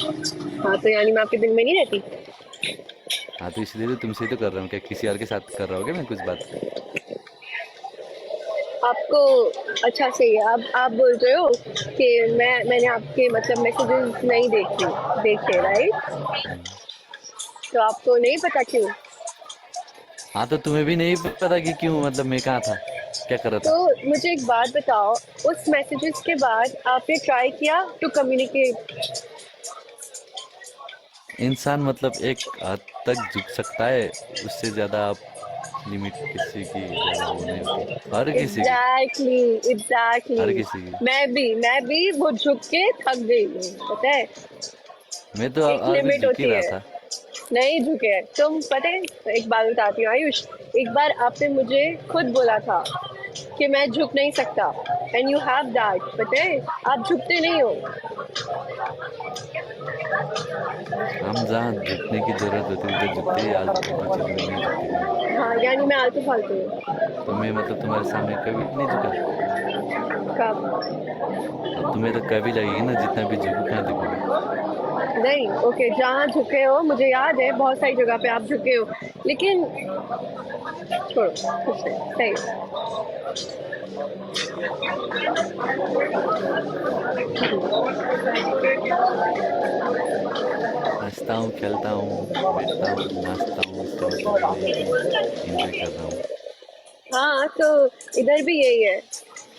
हाँ, तो यानी मैं आपके दिल में नहीं रहती? हाँ तो इसलिए तो तुमसे ही तो कर रहा हूँ, क्या किसी और के साथ कर रहा हो क्या मैं कुछ बात? आपको अच्छा सही है। अब आप बोल रहे हो कि मैंने आपके मतलब मैसेजेस नहीं देखे, हम्म, राइट? हम्म। तो आपको नहीं पता क्यों? हाँ तो तुम्हें भी नहीं पता कि क्यों, मतलब मैं कहाँ था, क्या कर रहा तो था? मुझे एक बात बताओ, उस मैसेजेस के बाद आपने ट्राई किया टू कम्युनिकेट? इंसान मतलब एक हद तक झुक सकता है, उससे ज्यादा आप लिमिट किसी की ज्यादा वो नहीं होती, हर किसी की, एग्जैक्टली, हर एग्जैक्टली। किसी की। मैं भी वो झुक के थक गई हूँ, पता है। मैं तो एक आज भी लिमिट झुक ही होती रहा है। था। नहीं झुके तुम, पता है। एक बात बताती हूँ आयुष। एक बार आपने मुझे खुद बोला था कि मैं झुक नहीं सकता, एंड यू हैव दैट, पता है। आप झुकते नहीं हो। हम जहाँ झुकने की जरूरत होती है उधर झुकते ही, आलतू फालतू चीजों में नहीं झुकते कभी। हाँ, यानी मैं आलतू फालतू हूँ। तो मैं मतलब तुम्हारे सामने कभी नहीं झुका। कब? अब तुम्हें तो कभी लगेगी ना, जितना भी झुकू कहाँ दिखोगे। नहीं, ओके, जहाँ झुके हो मुझे याद है, बहुत सारी जगह पे आप झुके हो। लेकिन छोड़ो, कुछ नहीं, सही है। हंसता हूँ, खेलता हूँ, बैठता हूँ, नाचता हूँ, इसका मतलब ये नहीं कि एंजॉय कर रहा हूँ। हाँ, तो इधर भी यही है।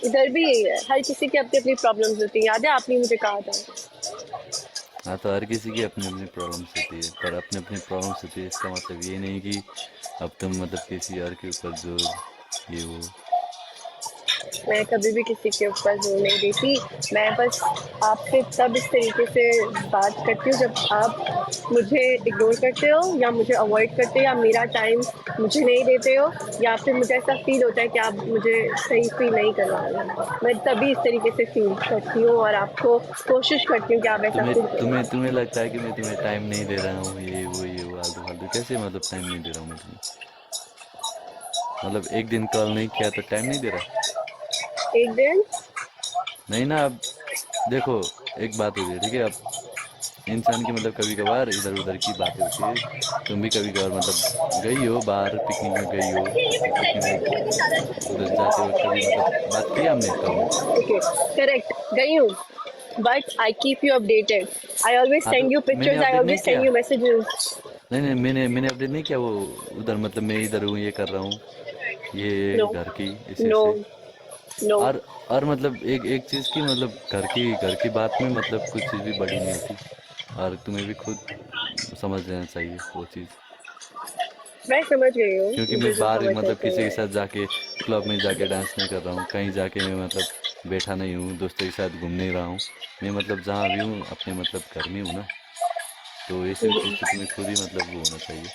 इधर भी यही है, हर किसी की अपनी अपनी प्रॉब्लम्स होती है, याद है आपने मुझे कहा था। हाँ तो हर किसी की अपनी अपनी प्रॉब्लम्स होती है, पर अपनी अपनी प्रॉब्लम्स होती है इसका मतलब ये नहीं कि अब तुम मतलब किसी और के ऊपर जोर ये वो। मैं कभी भी किसी के ऊपर जोर नहीं देती। मैं बस आपसे तब इस तरीके से बात करती हूँ जब आप मुझे इग्नोर करते हो, या मुझे अवॉइड करते हो, या मेरा टाइम मुझे नहीं देते हो, या फिर मुझे ऐसा फील होता है कि आप मुझे सही फील नहीं करवा रहे हो। मैं तभी इस तरीके से फील करती हूँ, और आपको कोशिश करती हूँ कि आप ऐसा तुम्हें फील करो। तुम्हें तुम्हें लगता है कि मैं तुम्हें टाइम नहीं दे रहा हूँ, ये वो आलतू फालतू, कैसे मतलब टाइम नहीं दे रहा हूँ मैं तुम्हें? मतलब एक दिन कॉल नहीं किया तो टाइम नहीं दे रहा? एक दिन। नहीं ना, अब देखो, एक बात होती है ठीक है, अब इंसान की मतलब कभी कभार इधर उधर की बातें होती है। तुम भी कभी कभार मतलब गई हो बाहर, पिकनिक में गई हो, तो पिकनिक में उधर जाते वक्त कभी मतलब बात की हमने कल में? ओके, करेक्ट, गई हूँ। But I keep you updated. I always हाँ तो सेंड यू मैंने पिक्चर्स, आई अपडेट नहीं ऑलवेज सेंड किया। You messages. नहीं नहीं, मैंने अपडेट नहीं किया वो, उधर मतलब मैं इधर हूँ, ये कर रहा हूँ, ये नो, घर की ऐसे नो, ऐसे। नो। और और मतलब एक एक चीज की मतलब घर की बात में मतलब कुछ चीज भी बड़ी नहीं होती, और तुम्हें भी खुद समझ लेना चाहिए वो चीज। मैं समझ गई हूँ, क्योंकि मुझे मैं जो बाहर समझना मतलब किसी के चाहिए। साथ जाके क्लब में जाके डांस नहीं कर रहा हूँ, कहीं जाके मैं मतलब बैठा नहीं हूँ, दोस्तों के साथ घूम नहीं रहा हूँ। मैं मतलब जहाँ भी हूँ अपने मतलब घर में हूँ ना। तो ये सब चीज़ तो तुम्हें खुद ही मतलब वो होना चाहिए।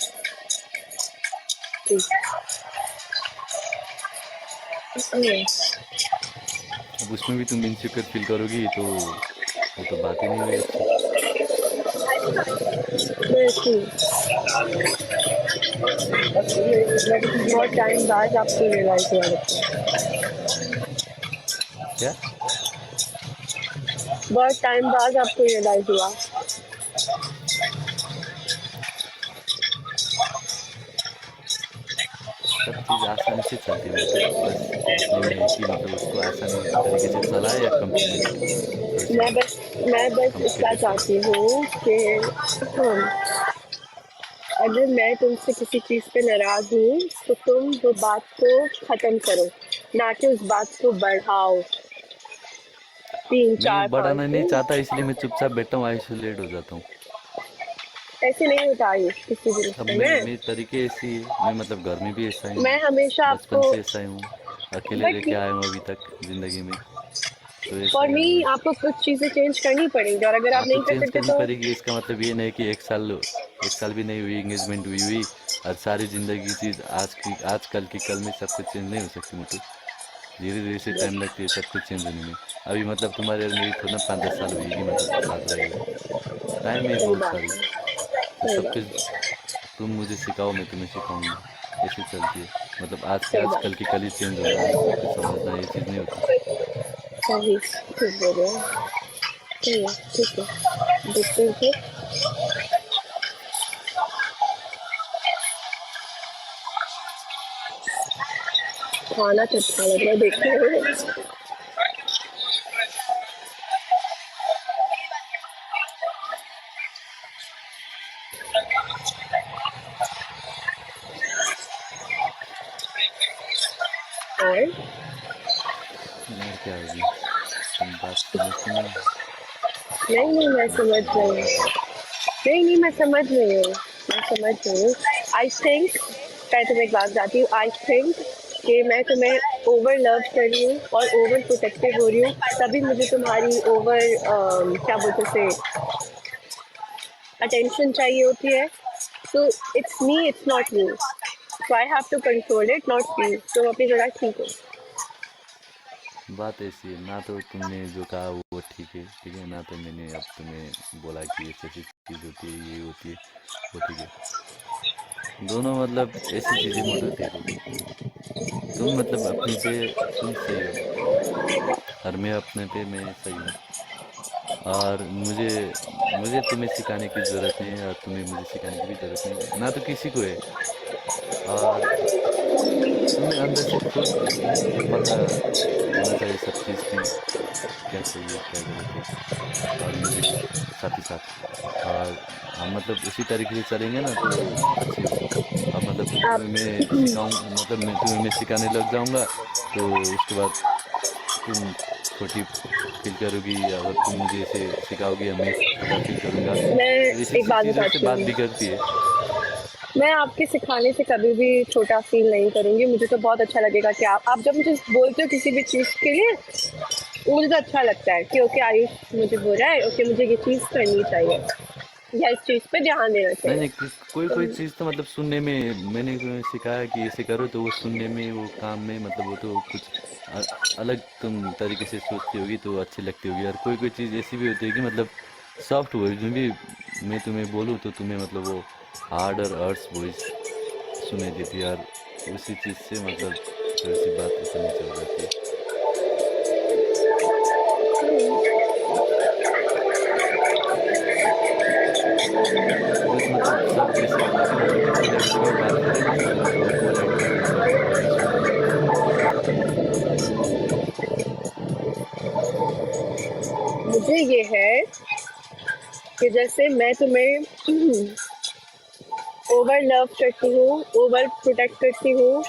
अब उसमें भी तुम इनसिक्योर फील करोगी तो वो तो बात ही नहीं हुई अच्छी। बहुत टाइम बाद आपको रियलाइज हुआ लगता है। क्या? बहुत टाइम बाद आपको रियलाइज हुआ। सब चीज़ आसानी से चलती है मतलब, बस ये में कि मतलब उसको आसानी तरीके से चलाए या कॉम्प्लिकेट, थोड़ी सी मैं बस इतना कॉम्प्लिकेटेड चले। चाहती हूँ कि अगर मैं तुमसे किसी चीज़ पे नाराज हूँ, तो तुम वो बात को खत्म करो, ना कि उस बात को बढ़ाओ तीन चार मैं पाँच बढ़ाना नहीं दिन। चाहता, इसलिए मैं चुपचाप बैठा हूँ, आइसोलेट हो जाता हूँ। ऐसे नहीं होता है किसी भी अब रिश्ते मैं में। मेरे तरीके ऐसी है, मैं मतलब घर में भी ऐसा ही मैं हूँ, हमेशा बचपन आपको, से ऐसा ही हूँ, अकेले रह बट के आया हूँ अभी तक जिंदगी में, तो ऐसा फॉर ही हूँ मी मैं। आपको कुछ चीज़ें चेंज करनी पड़ेंगी, और अगर हाँ आप तो नहीं कर चेंज सकते करनी तो। पड़ेगी, इसका मतलब ये नहीं कि एक साल भी नहीं हुई एंगेजमेंट हुई हुई और सारी जिंदगी की चीज आज कल की कल में सब कुछ चेंज नहीं हो सकती मोटू। धीरे धीरे से टाइम लगती है सब कुछ चेंज होने में। अभी मतलब तुम्हारी और मेरी थोड़ा ना 5-10 साल हुई कि मतलब साथ रहे हो, टाइम है सही बहुत बात सारी। है, तो सही सब बात कुछ है, तुम मुझे सिखाओ, मैं तुम्हें सिखाऊंगा, ऐसे चलती है। मतलब आज के सही आज बात कल की कल ही चेंज होना, आज सब कुछ समझना, ये चीज़ नहीं होती। सही, ठीक बोल रहे हो। सही है, ठीक है। देखते थे। खाना तो अच्छा लग रहा है देखने में। और क्या होगी, तुम बात समझती नहीं हो। नहीं मैं समझ रही हूँ। नहीं मैं समझ रही हूँ। मैं समझ रही हूँ। आई थिंक मैं तुम्हें एक बात बताती हूँ। आई थिंक कि मैं तुम्हें ओवर लव कर रही हूँ और ओवर प्रोटेक्टिव हो रही हूँ, तभी मुझे तुम्हारी ओवर क्या बोलते से अटेंशन चाहिए होती है। तो it's me, it's not you. So I have to control it, not you. तुम अपनी जगह ठीक हो। बात ऐसी है ना, तो तुमने जो कहा वो ठीक है ना, तो मैंने अब तुम्हें बोला कि ऐसी ऐसी चीज़ होती है, ये होती है, वो ठीक है। दोनों मतलब ऐसी चीज़ें मोटो देखो, तुम मतलब अपनी पे तुम सही हो और मैं अपने पे मैं सही हूँ। और मुझे मुझे तुम्हें सिखाने की ज़रूरत नहीं है और तुम्हें मुझे सिखाने की भी ज़रूरत नहीं है, ना तो किसी को है। और तुम्हें अंदर से खुद पता होना चाहिए सब चीज़ की, क्या सही है क्या गलत है, और मुझे भी साथ ही साथ। और हम मतलब उसी तरीके से चलेंगे ना तो अच्छी होगी। अब मतलब आप तुम्हें मैं सिखाऊं, मतलब मैं सिखाने लग जाऊंगा, तो उसके बाद तुम छोटी फील करोगी, अगर तुम मुझे ऐसे सिखाओगी या मैं छोटा फील करूंगा, मैं तो इसी एक बात चीज़ों से बताती बात हूँ। बिगड़ती है। मैं आपके सिखाने से कभी भी छोटा फील नहीं करूंगी। मुझे तो बहुत अच्छा लगेगा कि आप जब मुझे बोलते हो किसी भी चीज़ के लिए, मुझे तो अच्छा लगता है कि ओके आयुष मुझे बोल रहा है, ओके मुझे ये चीज़ करनी चाहिए या इस चीज़ पे ध्यान देना नहीं चाहिए। नहीं, कोई तो कोई चीज़ तो मतलब सुनने में, मैंने तुम्हें सिखाया कि ऐसे करो, तो वो सुनने में, वो काम में, मतलब वो तो कुछ अ- अलग तुम तरीके से सोचती होगी तो अच्छी लगती होगी। और कोई कोई चीज़ ऐसी भी होती है कि मतलब सॉफ्ट वॉइस में भी मैं तुम्हें बोलूँ तो तुम्हें मतलब वो हार्ड और अर्श वॉइस सुनाई देती है, और उसी चीज़ से मतलब थोड़ी सी बात ऊपर नीचे हो जाती है। बस मतलब सब ऐसे होता है कि मतलब इंटेलेक्ट भी बात करें ना तो मतलब वो पोलाइटली मतलब बातें सुननी चाहिए। मुझे ये है कि जैसे मैं तुम्हें ओवर लव करती हूँ, ओवर प्रोटेक्ट करती हूँ,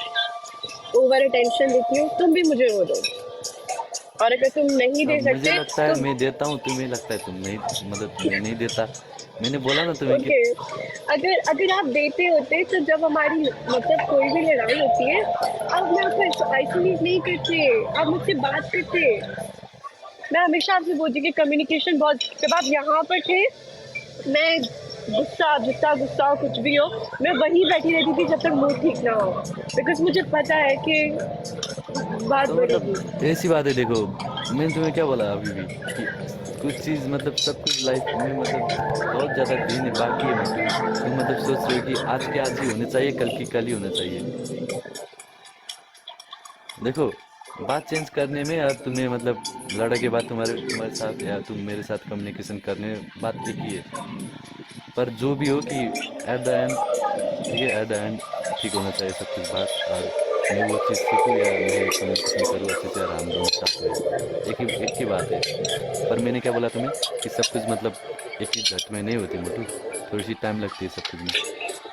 ओवर अटेंशन देती हूँ, तुम भी मुझे वो दो। और अगर तुम नहीं दे अब मुझे सकते लगता है तो मैं देता हूँ, तुम्हें लगता है तुम नहीं, मतलब मैं नहीं देता। मैंने बोला ना तुम्हें कि ओके। अगर अगर आप देते होते तो जब हमारी मतलब कोई भी लड़ाई होती है, अब मैं आपको आइसोलेट नहीं करते, आप मुझसे बात करते। मैं हमेशा आपसे बोलती कि कम्युनिकेशन बहुत, जब आप यहाँ पर थे मैं गुस्सा गुस्सा गुस्सा कुछ भी हो, मैं वहीं बैठी रहती थी जब तक मूड ठीक ना हो, बिकॉज मुझे पता है कि बात तो बढ़ेगी। मतलब ऐसी बात है, देखो मैंने तुम्हें क्या बोला अभी भी कि कुछ चीज़ मतलब सब कुछ लाइफ में मतलब बहुत ज़्यादा दिन है, बाकी है मोटू। तुम मतलब सोच रहे हो कि आज के आज ही होने चाहिए, कल की कल ही होना चाहिए। देखो, बात चेंज करने में और तुम्हें मतलब लड़ाई के बाद तुम्हारे तुम्हारे साथ या तुम मेरे साथ कम्युनिकेशन करने में बात एक ही है। पर जो भी हो कि एट द एंड, ठीक है, एट द एंड ठीक होना चाहिए सब कुछ बात। और मैं वो चीज़ सीखूँ या मैं कम्युनिकेशन करूँ अच्छे से और हम दोनों साथ रहे, एक ही बात है। पर मैंने क्या बोला तुम्हें कि सब कुछ मतलब एक ही झट में नहीं होती मोटू, थोड़ी सी टाइम लगती है सब कुछ में।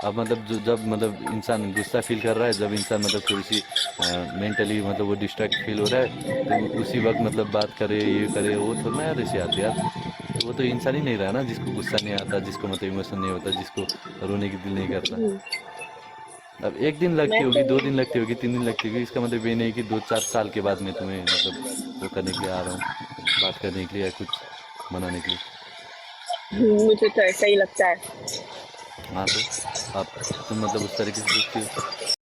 अब मतलब जो जब मतलब इंसान गुस्सा फील कर रहा है, जब इंसान मतलब थोड़ी सी मेंटली मतलब वो डिस्ट्रैक्ट फील हो रहा है, तो उसी वक्त मतलब बात करे ये करे वो थोड़ा ना यार ऐसे आते यार। तो वो तो इंसान ही नहीं रहा ना, जिसको गुस्सा नहीं आता, जिसको मतलब इमोशन नहीं होता, जिसको रोने की दिल नहीं करता। अब एक दिन लगती मैं होगी, तो 2 दिन लगती होगी, 3 दिन लगती होगी, इसका मतलब ये नहीं कि 2-4 साल के बाद मैं तुम्हें मतलब वो करने के लिए आ रहा हूँ, बात करने के लिए या कुछ मनाने के लिए। मुझे तो ऐसा ही लगता है। हाँ तो अब तुम मतलब उस तरीके से सोचती हो।